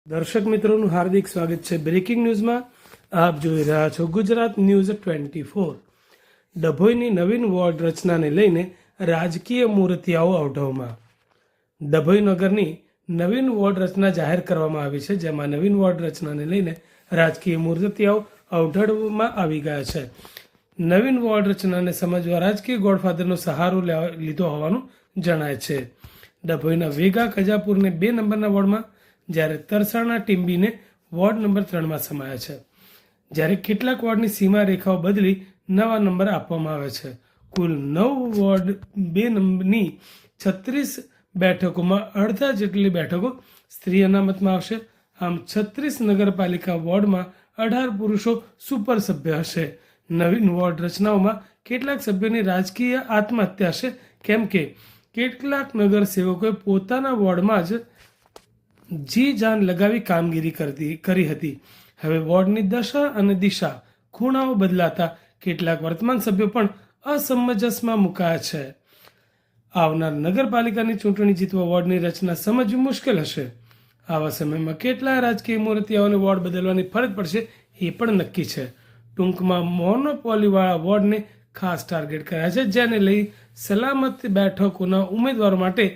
દર્શક મિત્રોનું હાર્દિક સ્વાગત છે બ્રેકિંગ ન્યૂઝમાં. આપ જોઈ રહ્યા છો ગુજરાત ન્યૂઝ 24. ડભોઈની નવીન વોર્ડ રચનાને લઈને રાજકીય મૂર્તિયાઓ અવઢવમાં. ડભોઈ નગરની નવીન વોર્ડ રચના જાહેર કરવામાં આવી છે, જેમાં નવીન વોર્ડ રચનાને લઈને રાજકીય મૂર્તિયાઓ અવઢવમાં આવી ગયા છે. નવીન વોર્ડ રચનાને સમજવા રાજકીય ગોડફાધરનો સહારો લીધો હોવાનું જણાય છે. ડભોઈના વેગા કજાપુરને 2 નંબરના વોર્ડમાં, જ્યારે તરસાણા ટીમ્બીને વોર્ડ નંબર 3માં સમાયા છે. જ્યારે કેટલાક વોર્ડની સીમા રેખાઓ બદલી નવા નંબર આપવામાં આવે છે. કુલ 9 વોર્ડ 2 નંબરની 36 બેઠકોમાં અડધા જેટલી બેઠકો સ્ત્રી અનામતમાં આવશે. આમ 36 નગરપાલિકા વોર્ડમાં 18 પુરુષો સુપર સભ્ય હશે. નવીન વોર્ડ રચનાઓમાં કેટલાક સભ્યોની રાજકીય આત્મહત્યા છે, કેમ કે કેટલાક નગરસેવકોએ પોતાના વોર્ડમાં જ જી જાન લગાવી કામગીરી કરી હતી. હવે વોર્ડની દશા અને દિશા ખૂણાઓ બદલાતા કેટલાક વર્તમાન સભ્યો પણ અસમંજસમાં મુકાયા છે. આવનાર નગરપાલિકાની ચૂંટણી જીતવા વોર્ડની રચના સમજવી મુશ્કેલ હશે. આવા સમયમાં કેટલા રાજકીય મૂર્તિઓને વોર્ડ બદલવાની ફરજ પડશે એ પણ નક્કી છે. ટૂંકમાં મોનોપોલીવાળા વોર્ડને ખાસ ટાર્ગેટ કર્યા છે, જેને લઈ સલામત બેઠકોના ઉમેદવારો માટે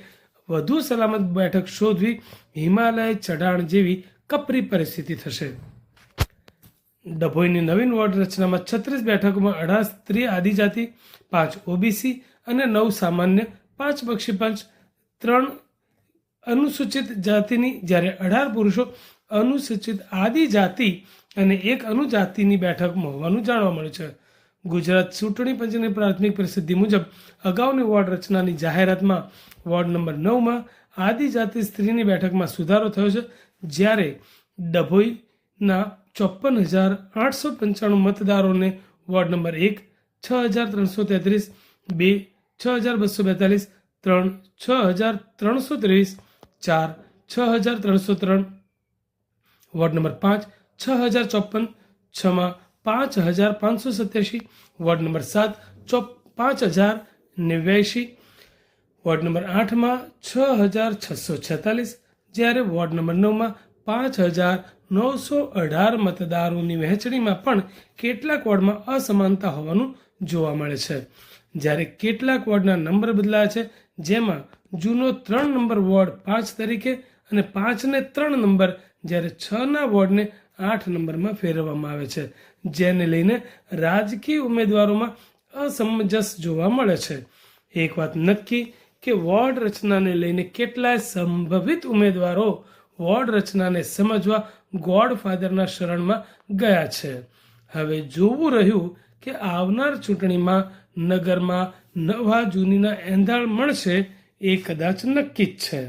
વધુ સલામત બેઠક શોધવી હિમાલય ચઢાણ જેવી કપરી પરિસ્થિતિ થશે. ડભોઈની નવીન વોર્ડ રચનામાં 36 બેઠકોમાં 18 સ્ત્રી આદિજાતિ, 5 ઓબીસી અને 9 સામાન્ય, 5 બક્ષીપંચ, 3 અનુસૂચિત જાતિની, જ્યારે 18 પુરુષો અનુસૂચિત આદિજાતિ અને 1 અનુજાતિની બેઠકમાં હોવાનું જાણવા મળે છે. ગુજરાત ચૂંટણી પંચની પ્રાથમિક પ્રસિદ્ધિ મુજબ અગાઉની વોર્ડ રચનાની જાહેરાતમાં વોર્ડ નંબર 9માં આદિજાતિ સ્ત્રીની બેઠકમાં સુધારો થયો છે, જ્યારે ડભોઈના 54,895 મતદારોને વોર્ડ નંબર 1 6,333, 2 6,242, 3 6,323, 4 6,303, વોર્ડ નંબર 5 6,054, 6માં 5,587, વોર્ડ નંબર 7 5,089, વોર્ડ નંબર 8માં 6,646, જ્યારે વોર્ડ નંબર 9માં 5,918 મતદારોની વહેંચણીમાં પણ કેટલાક વોર્ડમાં અસમાનતા હોવાનું જોવા મળે છે. જ્યારે કેટલાક વોર્ડના નંબર બદલાયા છે, જેમાં જૂનો 3 નંબર વોર્ડ 5 તરીકે અને 5ને 3 નંબર, જ્યારે 6ના વોર્ડને 8 નંબરમાં ફેરવવામાં આવે છે, જેને લઈને રાજકીય ઉમેદવારોમાં અસમંજસ જોવા મળે છે. એક વાત નક્કી કે વોર્ડ રચનાને લઈને કેટલાય સંભવિત ઉમેદવારો વોર્ડ રચનાને સમજવા ગોડફાધરના શરણમાં ગયા છે. હવે જોવું રહ્યું કે આવનાર ચૂંટણીમાં નગરમાં નવા જૂનીના એંધાણ મળશે એ કદાચ નક્કી જ છે.